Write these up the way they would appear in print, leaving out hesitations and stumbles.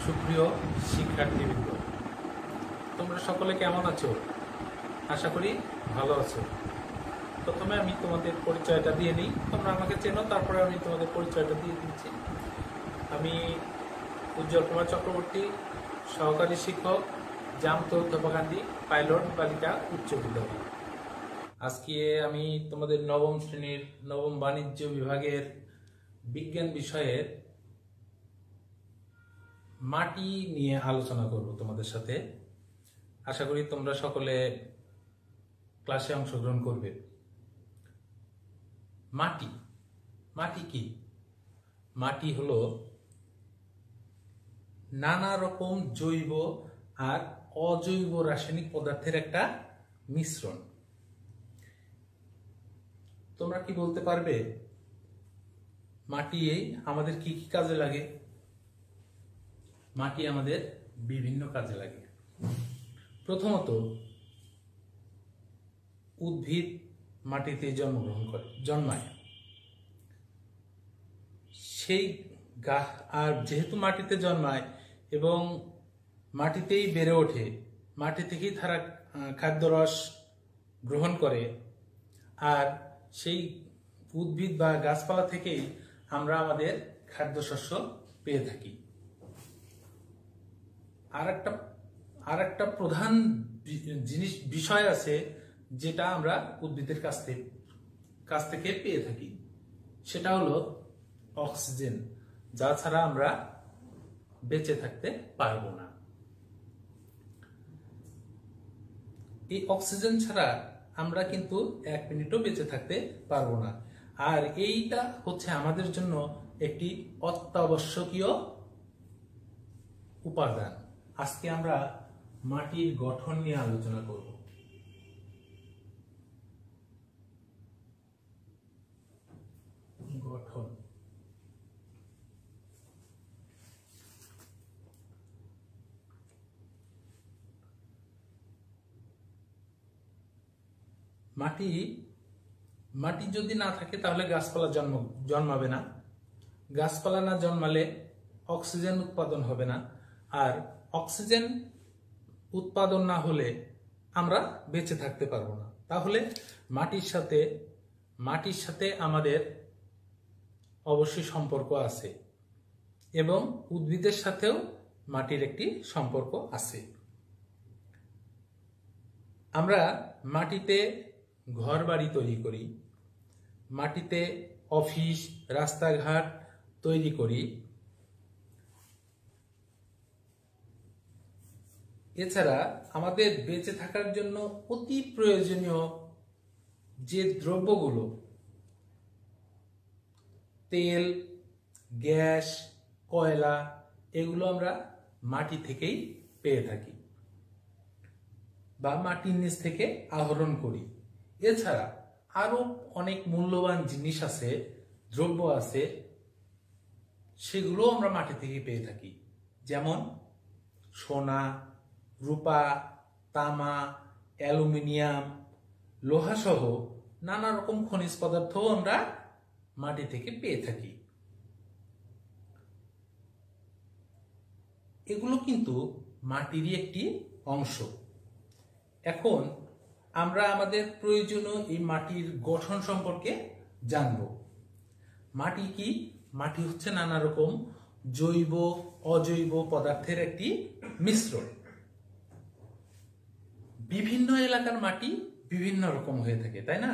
সুপ্রিয় শিক্ষার্থীবৃন্দ, তোমরা সকলে কেমন আছো? আশা করি ভালো আছো। প্রথমে আমি তোমাদের পরিচয়টা দিয়ে নিই। তোমরা আমাকে চেনো, তারপরে আমি তোমাদের পরিচয়টা দিয়ে দিচ্ছি। আমি উজ্জ্বল কুমার চক্রবর্তী, সহকারী শিক্ষক, জামতো অধ্যাপকান্দি পাইলট বালিকা উচ্চ বিদ্যালয়। আজকে আমি তোমাদের নবম শ্রেণীর নবম বাণিজ্য বিভাগের বিজ্ঞান বিষয়ের মাটি নিয়ে আলোচনা করব তোমাদের সাথে। আশা করি তোমরা সকলে ক্লাসে অংশগ্রহণ করবে। মাটি মাটি কি? মাটি হলো নানা রকম জৈব আর অজৈব রাসায়নিক পদার্থের একটা মিশ্রণ। তোমরা কি বলতে পারবে মাটি আমাদের কি কি কাজে লাগে? মাটি আমাদের বিভিন্ন কাজে লাগে। প্রথমত, উদ্ভিদ মাটিতে জন্মায়। সেই গাছ আর যেহেতু মাটিতে জন্মায় এবং মাটিতেই বেড়ে ওঠে, মাটি থেকেই তারা খাদ্যরস গ্রহণ করে, আর সেই উদ্ভিদ বা গাছপালা থেকেই আমরা আমাদের খাদ্যশস্য পেয়ে থাকি। আর একটা প্রধান বিষয় আছে যেটা আমরা উদ্ভিদের কাছ থেকে পেয়ে থাকি, সেটা হলো অক্সিজেন, যা ছাড়া আমরা বেঁচে থাকতে পারবো না। এই অক্সিজেন ছাড়া আমরা কিন্তু এক মিনিটও বেঁচে থাকতে পারবো না। আর এইটা হচ্ছে আমাদের জন্য একটি অত্যাবশ্যকীয় উপাদান। আজকে আমরা মাটির গঠন নিয়ে আলোচনা করব। গঠন। মাটি যদি না থাকে তাহলে গাছপালা জন্মাবে না। গাছপালা না জন্মালে অক্সিজেন উৎপাদন হবে না, আর অক্সিজেন উৎপাদন না হলে আমরা বেঁচে থাকতে পারবো না। তাহলে মাটির সাথে আমাদের অবশ্যই সম্পর্ক আছে, এবং উদ্ভিদের সাথেও মাটির একটি সম্পর্ক আছে। আমরা মাটিতে ঘরবাড়ি তৈরি করি, মাটিতে অফিস রাস্তাঘাট তৈরি করি। এছাড়া আমাদের বেঁচে থাকার জন্য অতি প্রয়োজনীয় যে দ্রব্যগুলো, তেল, গ্যাস, কয়লা, এগুলো আমরা মাটি থেকেই পেয়ে থাকি বা মাটির নিচ থেকে আহরণ করি। এছাড়া আরো অনেক মূল্যবান জিনিস আছে, দ্রব্য আছে, সেগুলো আমরা মাটি থেকে পেয়ে থাকি। যেমন সোনা, রূপা, তামা, অ্যালুমিনিয়াম, লোহা সহ নানা রকম খনিজ পদার্থও আমরা মাটি থেকে পেয়ে থাকি। এগুলো কিন্তু মাটিরই একটি অংশ। এখন আমরা আমাদের প্রয়োজনীয় এই মাটির গঠন সম্পর্কে জানব। মাটি কি? মাটি হচ্ছে নানা রকম জৈব অজৈব পদার্থের একটি মিশ্রণ। বিভিন্ন এলাকার মাটি বিভিন্ন রকম হয়ে থাকে, তাই না?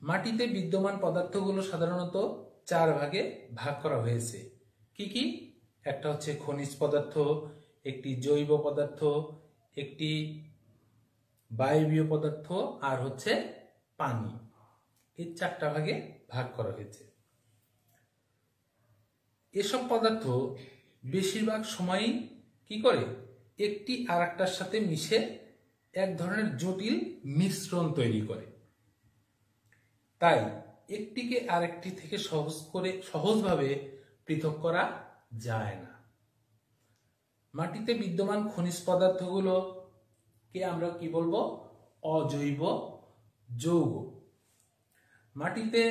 মাটিতে বিদ্যমান পদার্থগুলো সাধারণত 4 ভাগে ভাগ করা হয়েছে। কি কি? একটা হচ্ছে খনিজ পদার্থ, একটি জৈব পদার্থ, একটি বায়বীয় পদার্থ, আর হচ্ছে পানি। এই 4টা ভাগে ভাগ করা হয়েছে। এসব পদার্থ বেশিরভাগ সময়ই কি করে? একটি আরেকটার সাথে মিশে এক ধরনের জটিল মিশ্রণ তৈরি করে। তাই একটিকে আরেকটি থেকে সহজভাবে পৃথক করা যায় না। মাটিতে বিদ্যমান খনিজ পদার্থগুলোকে আমরা কি বলবো? অজৈব যৌগ। মাটিতে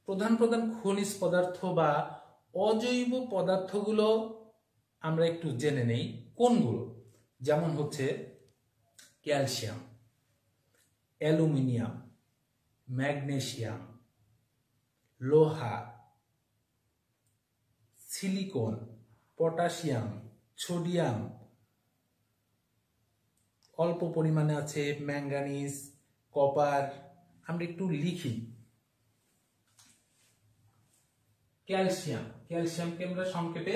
প্রধান খনিজ পদার্থ বা অজৈব পদার্থগুলো আমরা একটু জেনে নেই কোনগুলো। যেমন হচ্ছে ক্যালসিয়াম, অ্যালুমিনিয়াম, ম্যাগনেসিয়াম, লোহা, সিলিকন, পটাশিয়াম, সোডিয়াম, অল্প পরিমাণে আছে ম্যাঙ্গানিজ, কপার। আমরা একটু লিখি। ক্যালসিয়াম, ক্যালসিয়ামকে আমরা সংক্ষেপে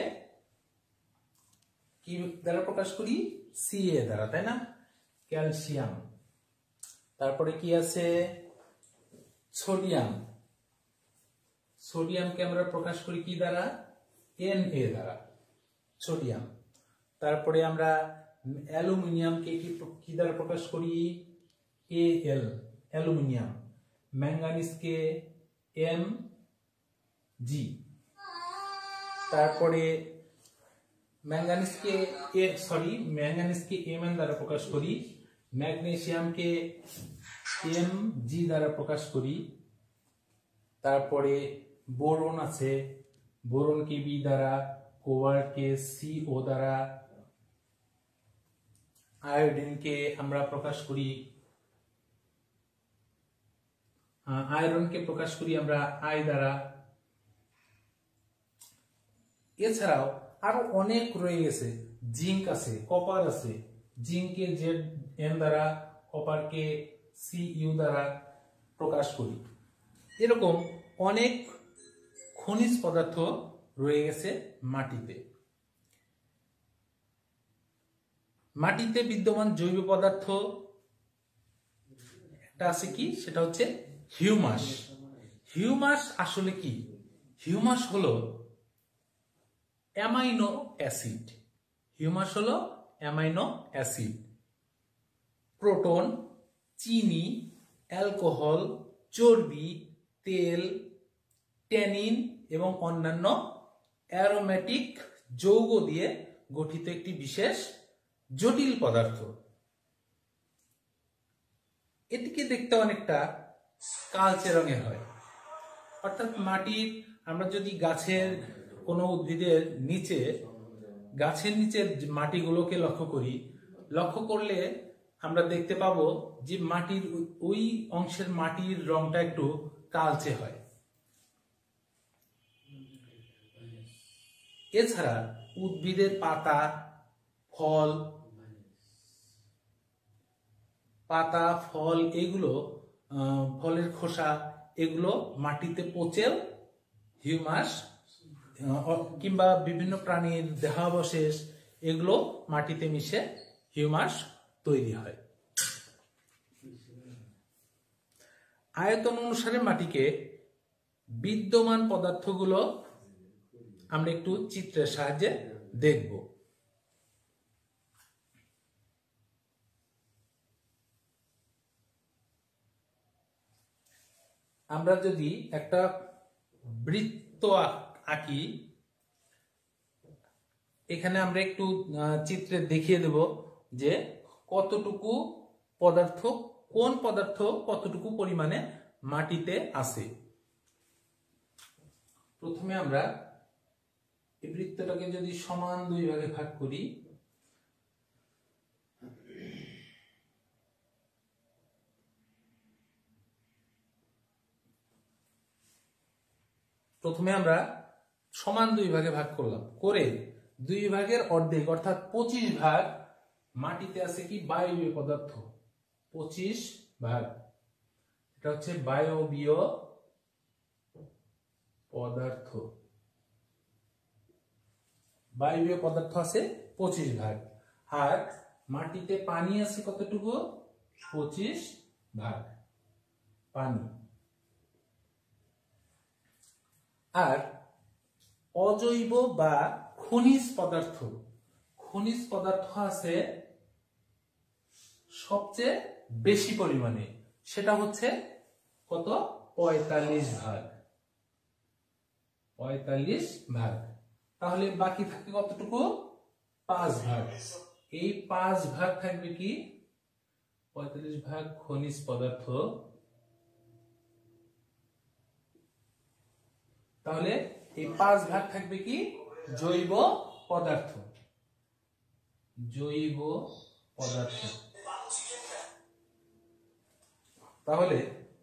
কি দ্বারা প্রকাশ করি? Ca দ্বারা, তাই না? ক্যালসিয়াম। তারপরে কি আছে? সোডিয়াম, সোডিয়ামকে আমরা প্রকাশ করি কি দ্বারা? Na দ্বারা, সোডিয়াম। তারপরে আমরা অ্যালুমিনিয়ামকে কি দ্বারা প্রকাশ করি? Al, aluminium. ম্যাঙ্গানিজকে Mg। তারপরে ম্যাঙ্গানিজকে Mn দ্বারা প্রকাশ করি। ম্যাগনেসিয়ামকে Mg দ্বারা প্রকাশ করি। তারপরে বোরন আছে, বোরনকে B দ্বারা, কোবাল্টকে Co দ্বারা, আয়োডিনকে আমরা প্রকাশ করি, আয়রনকে প্রকাশ করি আমরা I দ্বারা। এছাড়াও আরো অনেক রয়ে গেছে। জিঙ্ক আছে, কপার আছে, জিঙ্ককে Zn দ্বারা, কপারকে Cu দ্বারা প্রকাশ করি। এরকম অনেক খনিজ পদার্থ রয়ে গেছে মাটিতে। মাটিতে বিদ্যমান জৈব পদার্থ একটা আছে কি? সেটা হচ্ছে হিউমাস। হিউমাস আসলে কি? হিউমাস হলো অ্যামাইনো অ্যাসিড। হিউমাস হলো অ্যামাইনো অ্যাসিড। প্রোটন, চিনি, অ্যালকোহল, চর্বি, তেল, ট্যানিন এবং অন্যান্য অ্যারোমেটিক যৌগ দিয়ে গঠিত একটি বিশেষ জটিল পদার্থ। এটিকে দেখতে অনেকটা কালচে রঙের হয়। অর্থাৎ মাটির, আমরা যদি গাছের কোনো উদ্ভিদের নিচে, গাছের নিচের মাটিগুলোকে লক্ষ্য করলে আমরা দেখতে পাবো যে মাটির ওই অংশের মাটির রংটা একটু কালচে হয়। এছাড়া উদ্ভিদের পাতা, ফল এগুলো, ফলের খোসা, এগুলো মাটিতে পচেও হিউমাস, কিংবা বিভিন্ন প্রাণীর দেহাবশেষ, এগুলো মাটিতে মিশে হিউমাস তৈরি হয়। আয়তন অনুসারে মাটিকে বিদ্যমান পদার্থগুলো আমরা একটু চিত্রের সাহায্যে দেখব। আমরা যদি একটা বৃত্ত আঁকি, এখানে আমরা একটু চিত্রে দেখিয়ে দেব যে কতটুকু পদার্থ, কোন পদার্থ কতটুকু পরিমাণে মাটিতে আছে। প্রথমে আমরা এই বৃত্তটাকে যদি সমান দুই ভাগে ভাগ করি, প্রথমে আমরা সমান দুই ভাগে ভাগ করলাম, করে দুই ভাগের অর্ধেক অর্থাৎ 25 ভাগ মাটিতে আছে কি? বায়বীয় পদার্থ। 25 ভাগ, এটা হচ্ছে বায়বীয় পদার্থ। বায়বীয় পদার্থ আছে 25 ভাগ। আর মাটিতে পানি আছে কতটুকু? 25 ভাগ পানি। আর অজৈব বা খনিজ পদার্থ আছে সবচেয়ে বেশি পরিমাণে, সেটা হচ্ছে কত? 45 ভাগ। 45 ভাগ। তাহলে বাকি থাকে কতটুকু? 5 ভাগ। এই 5 ভাগ থাকবে কি? 45 ভাগ খনিজ পদার্থ। তাহলে এই 5 ভাগ থাকবে কি? জৈব পদার্থ, জৈব পদার্থ। তাহলে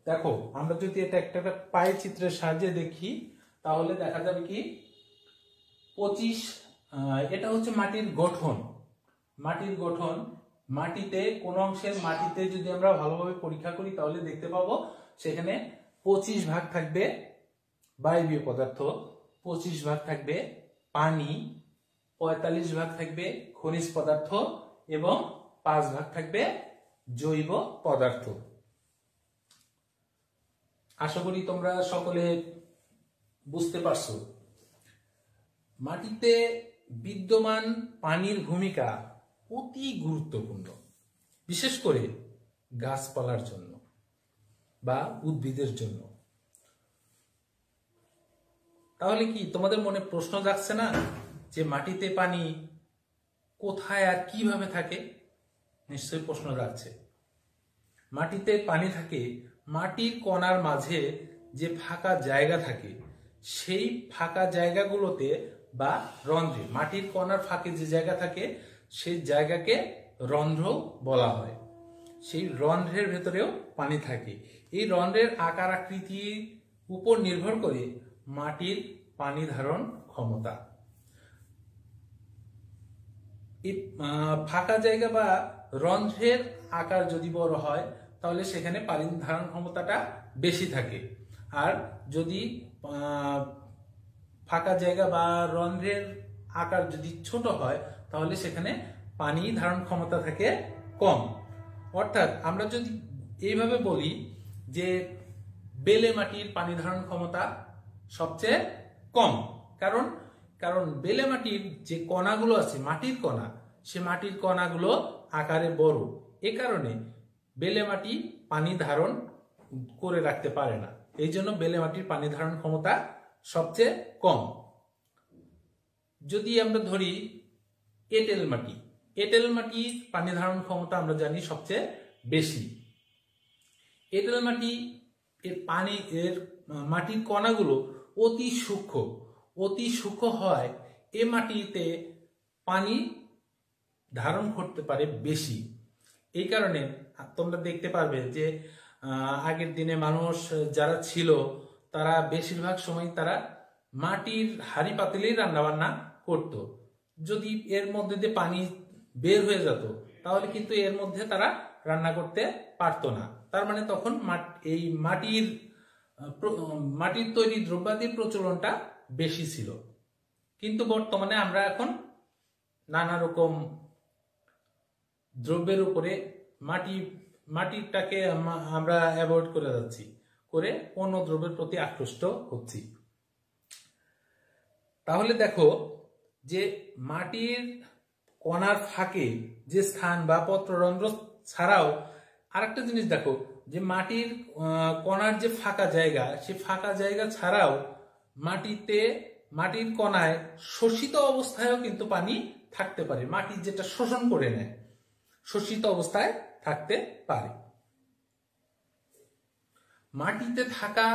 দেখো, আমরা যদি এটা একটা পাই চিত্রের সাহায্যে দেখি, তাহলে দেখা যাবে কি 25, এটা হচ্ছে মাটির গঠন। মাটির গঠন, মাটিতে কোন অংশের মাটিতে যদি আমরা ভালোভাবে পরীক্ষা করি তাহলে দেখতে পাবো সেখানে 25 ভাগ থাকবে বায়বীয় পদার্থ, 25 ভাগ থাকবে পানি, 45 ভাগ থাকবে খনিজ পদার্থ এবং 5 ভাগ থাকবে জৈব পদার্থ। আশা করি তোমরা সকলে বুঝতে পারছো। মাটিতে বিদ্যমান পানির ভূমিকা অতি গুরুত্বপূর্ণ, বিশেষ করে গাছপালার জন্য বা উদ্ভিদের জন্য। তাহলে কি তোমাদের মনে প্রশ্ন জাগছে না যে মাটিতে পানি কোথায় আর কিভাবে থাকে? নিশ্চয়ই প্রশ্ন জাগছে। মাটিতে পানি থাকে মাটির কণার মাঝে যে ফাঁকা জায়গা থাকে, সেই ফাঁকা জায়গাগুলোতে বা রন্ধ্রে, মাটির কণার ফাঁকে যে জায়গা থাকে সেই জায়গাকে রন্ধ্র বলা হয়। সেই রন্ধ্রের ভেতরেও পানি থাকে। এই রন্ধ্রের আকার আকৃতির উপর নির্ভর করে মাটির পানি ধারণ ক্ষমতা। এই ফাঁকা জায়গা বা রন্ধ্রের আকার যদি বড় হয় তাহলে সেখানে পানি ধারণ ক্ষমতাটা বেশি থাকে, আর যদি ফাঁকা জায়গা বা রন্ধ্রের আকার যদি ছোট হয় তাহলে সেখানে পানি ধারণ ক্ষমতা থাকে কম। অর্থাৎ আমরা যদি এইভাবে বলি যে বেলে মাটির পানি ধারণ ক্ষমতা সবচেয়ে কম, কারণ বেলে মাটির যে কণাগুলো আছে, মাটির কণা, সে মাটির কণাগুলো আকারে বড়। এ কারণে বেলে মাটি পানি ধারণ করে রাখতে পারে না, এই জন্য বেলে মাটির পানি ধারণ ক্ষমতা সবচেয়ে কম। যদি আমরা ধরি এঁটেল মাটি, এঁটেল মাটির পানি ধারণ ক্ষমতা আমরা জানি সবচেয়ে বেশি। এঁটেল মাটি এর মাটির কণাগুলো অতি সূক্ষ্ম হয়, এ মাটিতে পানি ধারণ করতে পারে বেশি। এই কারণে তোমরা দেখতে পারবে যে আগের দিনে মানুষ যারা ছিল তারা বেশিরভাগ সময় তারা মাটির হাঁড়ি পাতিলেই রান্না বান্না করত। যদি এর মধ্যে দিয়ে পানি বের হয়ে যেত তাহলে কিন্তু এর মধ্যে তারা রান্না করতে পারতো না। তার মানে তখন এই মাটির তৈরি দ্রব্যাদির প্রচলনটা বেশি ছিল। কিন্তু বর্তমানে আমরা এখন নানা রকম দ্রব্যের উপরে মাটিটাকে আমরা অ্যাভয়েড করে যাচ্ছি, করে অন্য দ্রব্যের প্রতি আকৃষ্ট হচ্ছি। তাহলে দেখো যে মাটির কণার ফাঁকে যে স্থান বা পত্ররন্ধ্র ছাড়াও আরেকটা জিনিস দেখো, যে মাটির কণার যে ফাঁকা জায়গা, সে ফাঁকা জায়গা ছাড়াও মাটির কণায় শোষিত অবস্থায়ও কিন্তু পানি থাকতে পারে। মাটি যেটা শোষণ করে নেয়, শোষিত অবস্থায় থাকতে পারে। মাটিতে থাকা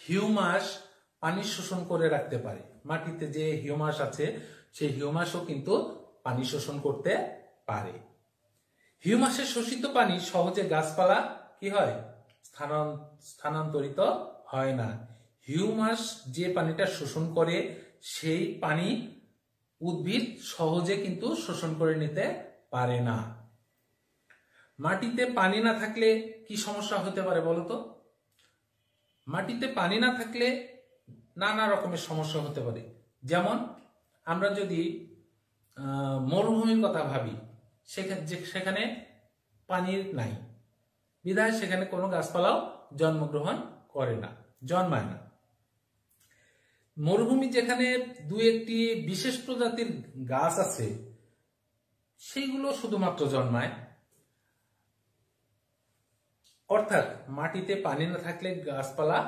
হিউমাস পানি শোষণ করে রাখতে পারে। মাটিতে যে হিউমাস আছে সেই হিউমাসও কিন্তু পানি শোষণ করতে পারে। হিউমাসের শোষিত পানি সহজে গাছপালা কি হয়, স্থানান্তরিত হয় না। হিউমাস যে পানিটা শোষণ করে সেই পানি উদ্ভিদ সহজে কিন্তু শোষণ করে নিতে পারে না। মাটিতে পানি না থাকলে কি সমস্যা হতে পারে বলতো? মাটিতে পানি না থাকলে নানা রকমের সমস্যা হতে পারে। যেমন আমরা যদি মরুভূমির কথা ভাবি, সেখানে পানির নাই, বিধায় সেখানে কোনো গাছপালাও জন্মগ্রহণ করে না, জন্মায় না। মরুভূমি যেখানে দু একটি বিশেষ প্রজাতির গাছ আছে সেইগুলো শুধুমাত্র জন্মায়। অর্থাৎ মাটিতে পানি না থাকলে গাছপালা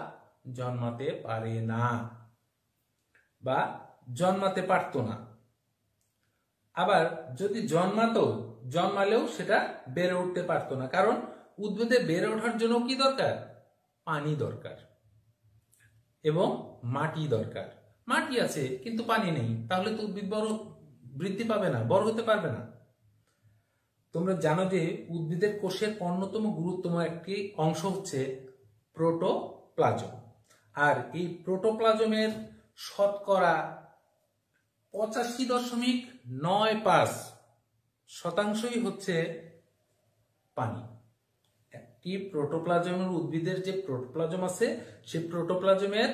জন্মাতে পারে না বা জন্মাতে পারতো না। আবার যদি জন্মালেও সেটা বেড়ে উঠতে পারতো না, কারণ উদ্ভিদে বেড়ে ওঠার জন্য কি দরকার? পানি দরকার এবং মাটি দরকার। মাটি আছে কিন্তু পানি নেই, তাহলে তো উদ্ভিদ বৃদ্ধি পাবে না, বড় হতে পারবে না। তোমরা জানো যে উদ্ভিদের কোষের অন্যতম গুরুত্বতম একটি অংশ হচ্ছে প্রোটোপ্লাজম, আর এই প্রোটোপ্লাজমের শতকরা 85.95% হচ্ছে পানি। একটি প্রোটোপ্লাজমের উদ্ভিদের যে প্রোটোপ্লাজম আছে সেই প্রোটোপ্লাজমের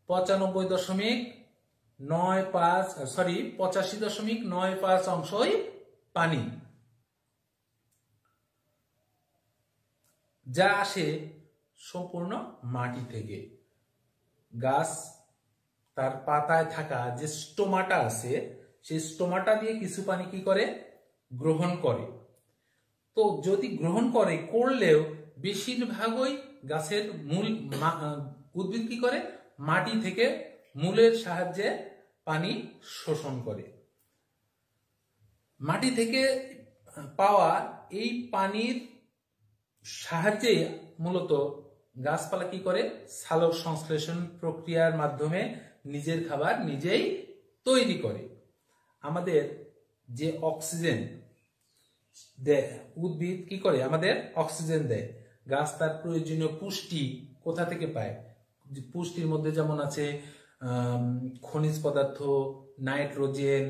85.95 অংশই পানি, যা আসে সম্পূর্ণ মাটি থেকে। গাছ তার পাতায় থাকা যে স্টোমাটা আছে সেই স্টোমাটা দিয়ে কিছু পানি কি করে, গ্রহণ করে। তো যদি গ্রহণ করলেও বেশিরভাগই গাছের মূল উদ্ভিদ কি করে, মাটি থেকে মূলের সাহায্যে পানি শোষণ করে। মাটি থেকে পাওয়া এই পানির সাহায্যে মূলত গাছপালা কি করে, সালোক সংশ্লেষণ প্রক্রিয়ার মাধ্যমে নিজের খাবার নিজেই তৈরি করে। আমাদের যে অক্সিজেন দেয়, উদ্ভিদ কি করে, আমাদের অক্সিজেন দেয়। গাছ তার প্রয়োজনীয় পুষ্টি কোথা থেকে পায়? পুষ্টির মধ্যে যেমন আছে খনিজ পদার্থ, নাইট্রোজেন,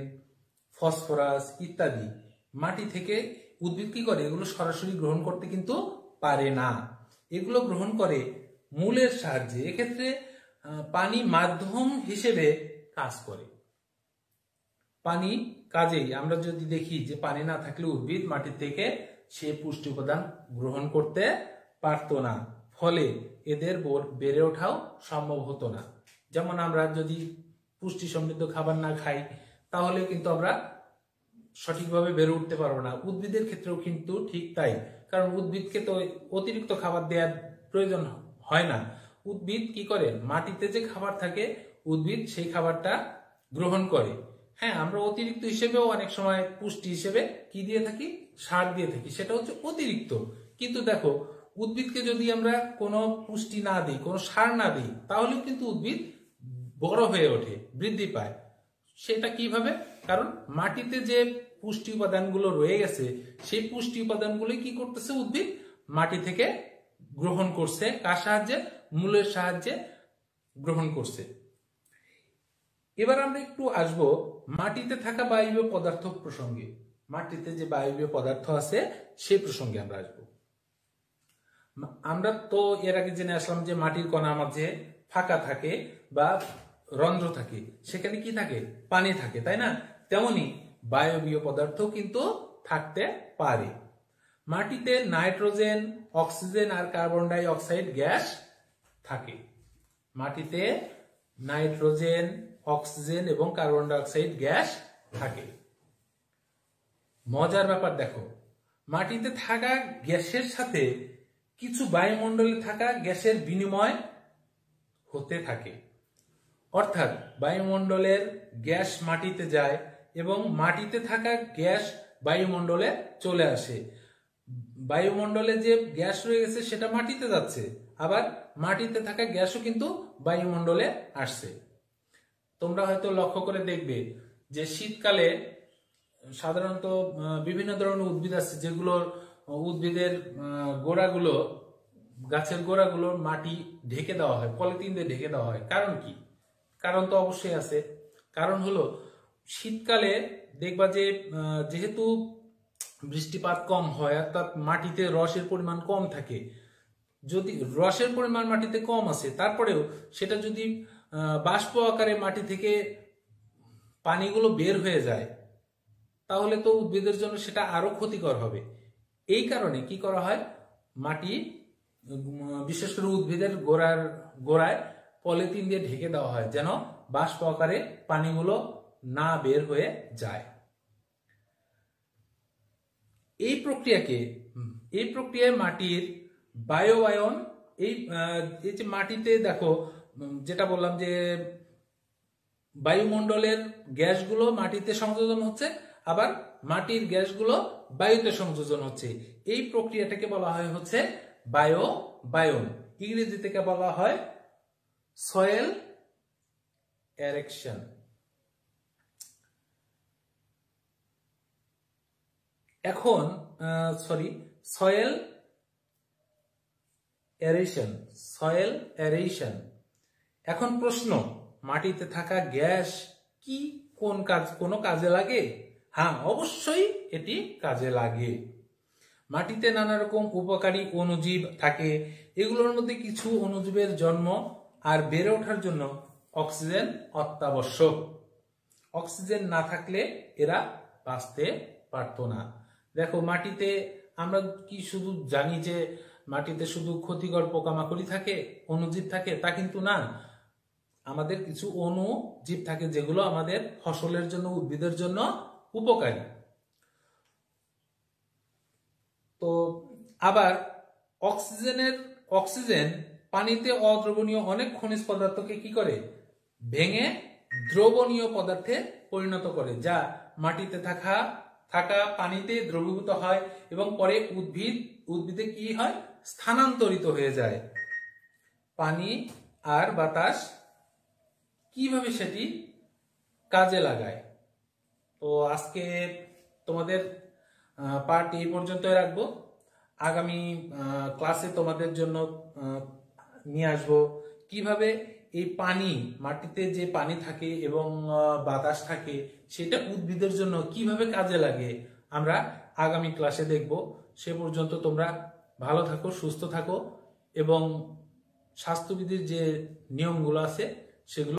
ফসফরাস ইত্যাদি। মাটি থেকে উদ্ভিদ কি করে, এগুলো সরাসরি গ্রহণ করতে কিন্তু পারে না, এগুলো গ্রহণ করে মূলের সাহায্যে। এক্ষেত্রে পানি মাধ্যম হিসেবে কাজ করে। পানি কাজেই আমরা যদি দেখি যে পানি না থাকলে উদ্ভিদ মাটি থেকে সে পুষ্টি উপাদান গ্রহণ করতে পারতো না, ফলে এদের বেড়ে ওঠাও সম্ভব হতো না। যেমন আমরা যদি পুষ্টি সমৃদ্ধ খাবার না খাই তাহলে কিন্তু আমরা সঠিকভাবে বেড়ে উঠতে পারবো না। উদ্ভিদের ক্ষেত্রেও কিন্তু ঠিক তাই, কারণ উদ্ভিদকে তো অতিরিক্ত খাবার দেওয়ার প্রয়োজন হয় না। উদ্ভিদ কি করে, মাটিতে যে খাবার থাকে উদ্ভিদ সেই খাবারটা গ্রহণ করে। হ্যাঁ, আমরা অতিরিক্ত হিসেবেও অনেক সময় পুষ্টি হিসেবে কি দিয়ে থাকি, সার দিয়ে থাকি, সেটা হচ্ছে অতিরিক্ত। কিন্তু দেখো, উদ্ভিদকে যদি আমরা কোনো পুষ্টি না দিই, কোনো সার না দিই, তাহলে কিন্তু উদ্ভিদ বড় হয়ে ওঠে, বৃদ্ধি পায়। সেটা কিভাবে? কারণ মাটিতে যে পুষ্টি উপাদানগুলো রয়ে গেছে সেই পুষ্টি উপাদানগুলো কি করতেছে, উদ্ভিদ মাটি থেকে গ্রহণ করছে। কার সাহায্যে? মূলের সাহায্যে গ্রহণ করছে। এবার আমরা একটু আসব মাটিতে থাকা বায়বীয় পদার্থ প্রসঙ্গে। মাটিতে যে বায়বীয় পদার্থ আছে সেই প্রসঙ্গে আমরা আসব। আমরা তো এর আগে জেনে আসলাম যে মাটির কণার মাঝে ফাঁকা থাকে বা রন্ধ্র থাকে, সেখানে কি থাকে, পানি থাকে, তাই না? তেমনি বায়বীয় পদার্থ কিন্তু থাকতে পারে। মাটিতে নাইট্রোজেন, অক্সিজেন আর কার্বন ডাই অক্সাইড গ্যাস থাকে। মাটিতে নাইট্রোজেন, অক্সিজেন এবং কার্বন ডাই অক্সাইড গ্যাস থাকে। মজার ব্যাপার দেখো, মাটিতে থাকা গ্যাসের সাথে কিছু বায়ুমণ্ডলে থাকা গ্যাসের বিনিময় হতে থাকে। অর্থাৎ বায়ুমণ্ডলের গ্যাস মাটিতে যায় এবং মাটিতে থাকা গ্যাস বায়ুমণ্ডলে চলে আসে। বায়ুমণ্ডলে যে গ্যাস রয়ে গেছে সেটা মাটিতে যাচ্ছে, আবার মাটিতে থাকা গ্যাসও কিন্তু বায়ুমণ্ডলে আসছে। তোমরা হয়তো লক্ষ্য করে দেখবে যে শীতকালে সাধারণত বিভিন্ন ধরনের উদ্ভিদ আছে যেগুলোর উদ্ভিদের গোড়াগুলো, গাছের গোড়াগুলো মাটি ঢেকে দেওয়া হয়, পলিথিন দিয়ে ঢেকে দেওয়া হয়। কারণ কি? কারণ তো অবশ্যই আছে। কারণ হলো শীতকালে দেখবা যে যেহেতু বৃষ্টিপাত কম হয় অর্থাৎ মাটিতে রসের পরিমাণ কম থাকে। যদি রসের পরিমাণ মাটিতে কম আছে তারপরেও সেটা যদি বাষ্প আকারে মাটি থেকে পানিগুলো বের হয়ে যায় তাহলে তো উদ্ভিদের জন্য সেটা আরো ক্ষতিকর হবে। এই কারণে কি করা হয়, মাটি বিশেষ করে উদ্ভিদের গোড়ায় পলিথিন দিয়ে ঢেকে দেওয়া হয় যেন বাষ্প আকারে পানিগুলো না বের হয়ে যায়। এই প্রক্রিয়ায় মাটির বায়োবায়ন, এই যে মাটিতে দেখো যেটা বললাম যে বায়ুমণ্ডলের গ্যাসগুলো মাটিতে সংযোজন হচ্ছে, আবার মাটির গ্যাসগুলো বায়ুতে সংযোজন হচ্ছে। এই প্রক্রিয়াটাকে বলা হয় হচ্ছে বায়োবায়ন। ইংরেজি থেকে বলা হয় সয়েল এরেকশন। এখন সয়েল এরেশন, সয়েল এরেশন। এখন প্রশ্ন, মাটিতে থাকা গ্যাস কি কোনো কাজে লাগে? হ্যাঁ, অবশ্যই এটি কাজে লাগে। মাটিতে নানা রকম উপকারী অণুজীব থাকে, এগুলোর মধ্যে কিছু অণুজীবের জন্ম আর বেড়ে ওঠার জন্য অক্সিজেন অত্যাবশ্যক। অক্সিজেন না থাকলে এরা বাঁচতে পারতো না। দেখো, মাটিতে আমরা কি শুধু জানি যে মাটিতে শুধু ক্ষতিকর পোকামাকড়ি থাকে, অণুজীব থাকে? তা কিন্তু না। আমাদের কিছু অণুজীব থাকে যেগুলো আমাদের ফসলের জন্য, উদ্ভিদের জন্য উপকারী। তো আবার অক্সিজেন পানিতে অদ্রবণীয় অনেক খনিজ পদার্থকে কি করে? ভেঙে দ্রবণীয় পদার্থে পরিণত করে, যা মাটিতে থাকা পানিতে দ্রবীভূত হয় এবং পরে উদ্ভিদে কি হয়? স্থানান্তরিত হয়ে যায়। পানি আর বাতাস কিভাবে সেটি কাজে লাগায়। তো আজকে তোমাদের পার্ট এই পর্যন্ত রাখবো। আগামী ক্লাসে তোমাদের জন্য নিয়ে আসবো কিভাবে এই পানি, মাটিতে যে পানি থাকে এবং বাতাস থাকে, সেটা উদ্ভিদের জন্য কিভাবে কাজে লাগে আমরা আগামী ক্লাসে দেখব। সে পর্যন্ত তোমরা ভালো থাকো, সুস্থ থাকো এবং স্বাস্থ্যবিধির যে নিয়মগুলো আছে সেগুলো